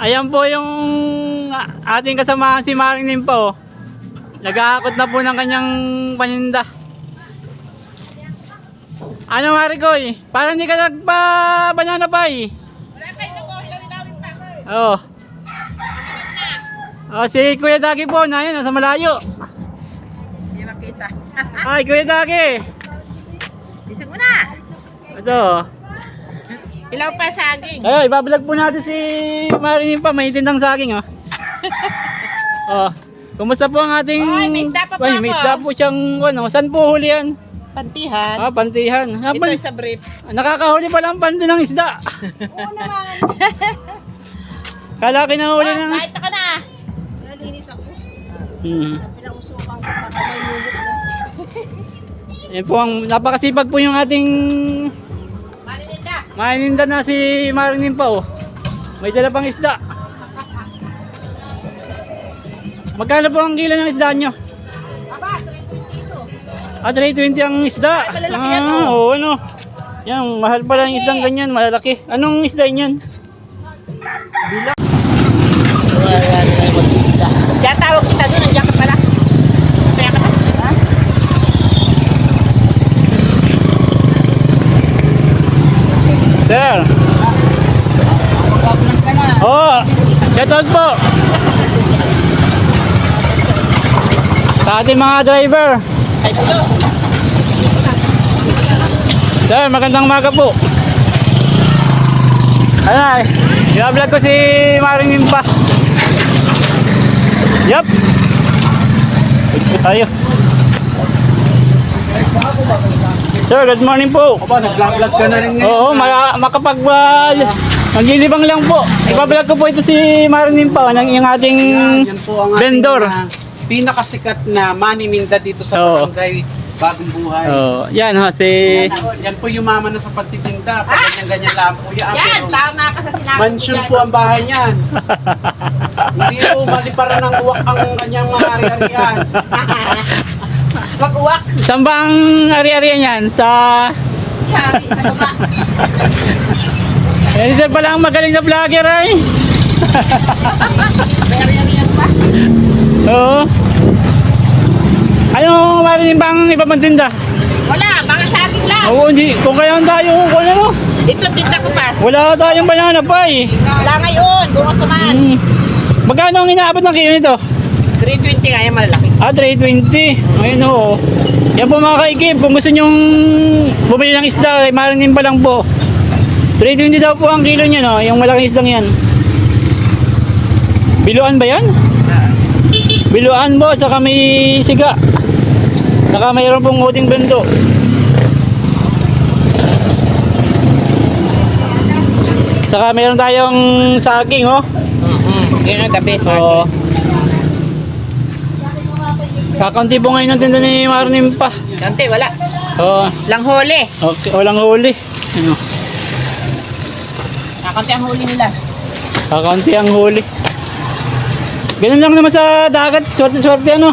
Ayan po yung ating kasamahan si Maring Nimpa. Naghahakot na po ng kanyang paninda. Ano Marikoy? Parang hindi ka nagpa-banana pie. Wala pa ito ko, hilawin pa. Oo. Oh, si Kuya Dagi po na yun, nasa malayo. Hindi makita. Ay, Kuya Dagi. Isang una. Ito. Hilaw pa saging. Ay, ibablog po natin si Maring Nimpa, may tindang saging oh. Oh. Kumusta po ang ating... Ay, may isda pa po Ay, may ako. isda po siyang ano, saan po huli yan? Pantihan. Ah, pantihan. Ito sa brief. Nakakahuli pa lang panti ng isda. Oo naman. Kala kinahuli ng... Kahit ka na. Nalinis ako. Pinausukan ko pa kamay mulok na. Yan po ang napakasipag po yung ating Maninda. maninda na si Maring Nimpa oh. May dala pang isda. Magkano po ang kilo ng isda nyo? Aba, 3 kilo. Ah, 320 ang isda. Ay, malalaki yan, oh. Oo, ano. Yan, mahal pala ang isdang ganyan, malalaki. Anong isda yan? Bilog. Diyan tawag kita doon, nandiyan ka pala. Kaya ka ha? Sir. Magbablog ka na. Oh, shoutout po. Sa ating mga driver. Ay, ito. Sir, magandang umaga po. Ay, i-vlog ko si Maring Nimpa. Yup. Ayo. Sir, good morning po. Aba, nag-vlog ka na rin ngayon. Oo, makapag maglilibang lang po. I-vlog ko po ito si Maring Nimpa, yung ating Yan po ang ating vendor. Pinakasikat na maniminda dito sa Oo. barangay Bagong Buhay. Oh, yan ha si Yan po yumaman na sa pagtitinda. Pag ganyan-ganyan lang po yan. Yan, Pero tama ka sa sinabi ko Mansion yan. po ang bahay niyan. Hindi po maliparan ng uwak ang kanyang mga ari-arian. Mag-uwak. saan ba ang ari-arian yan? Sa Sorry, sa baba. Sir pala ang magaling na vlogger ay. Pero yan pa. Oo. Ano Maring Nimpa ang iba pang tinda? Wala, baka saging lang. Oo, hindi. Kung kaya tayo, kung ano, Ito, tinda ko pa. wala tayong banana pie. Wala ngayon, bukas naman. Magkano ang inaabot ng kilo nito? 320 nga yan, malalaki. Ah, 320. Ayun oo. Yan po mga kaikip, kung gusto nyong bumili ng isda, ay Maring Nimpa lang po. 320 daw po ang kilo niya, no? Yung malaking isdang yan. Biluan ba yan? Biluan po, saka may siga. Saka mayroon pong uting bendo. Saka mayroon tayong saging, oh. Yun ang gabi. Oo. Kakaunti po ngayon ang tinda ni Maring Nimpa. Dante, wala. Oo. Lang huli. Okay, walang huli. Ano? Kakunti ang huli nila. Kakaunti ang huli. Ganun lang naman sa dagat, swerte-swerte ano.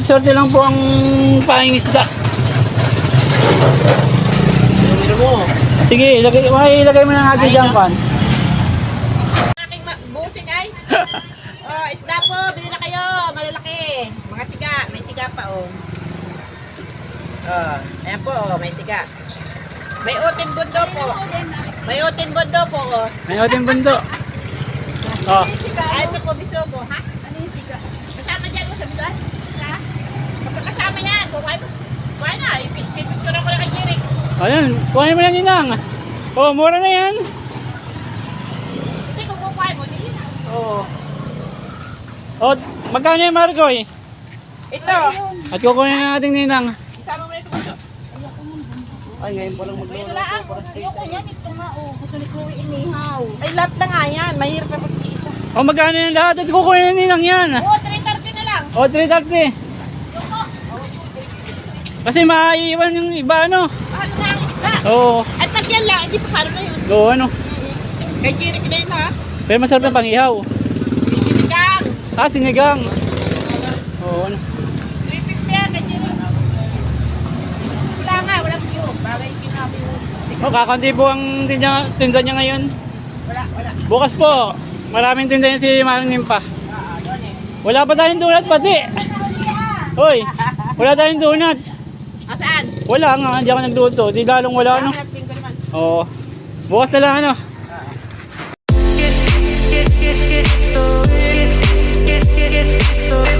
Swerte lang po ang pangingisda. Ano mo? Sige, ilagay mo na natin dyan, pan. Aking busing ay. Oh, isda po, bili na kayo. Malalaki. Mga siga. May siga pa, oh. Oh, ayan po, oh, may siga. May utin bundo po. May utin bundo po, oh. May ating bundo. Oh. Ay, ito po, biso po, ha? Ano yung siga? Kasama dyan mo sa bilan? Sa? Magkakasama yan. Kuha na. Ipipicture ko lang kay Jerry. Ayun, kuhanin mo yan ninang. Oh, mura na yan. Kasi kung kukuha mo, di na. Oo. Oh, magkano yan, Marcoy? Ito. At kukunin na natin ninang. Isama mo na ito bundo. Ay, ngayon pa lang May magluluto. wala ang ayoko yan. Ito nga, oh. Gusto ni Chloe inihaw. Ay, lahat na nga yan. Mahirap na pag-iisa. Oh, magkano yan lahat? At kukunin na ninang yan. Oo, 330 na lang. Oh, 330. Kasi maiiwan yung iba, ano? Mahal nga ang isda. Oo. At pag yan lang, hindi pa paano na yun. Oo, ano? Kay Jerry na yun, ha? Pero masarap ng pang-ihaw. Sinigang. Ah, sinigang. Oo, ano? 350 yan, kay Jerry. Wala nga, walang view. Bagay kinabi mo. Oh, kakanti po ang tinda niya ngayon. Wala. Bukas po, maraming tindahan si Maring pa. Doon eh. Wala pa tayong donut pati. Hoy, wala tayong donut. Saan? Wala nga, hindi ako nagluto. Di lalong wala ano. Linggo naman. Oo. Bukas na lang ano. Get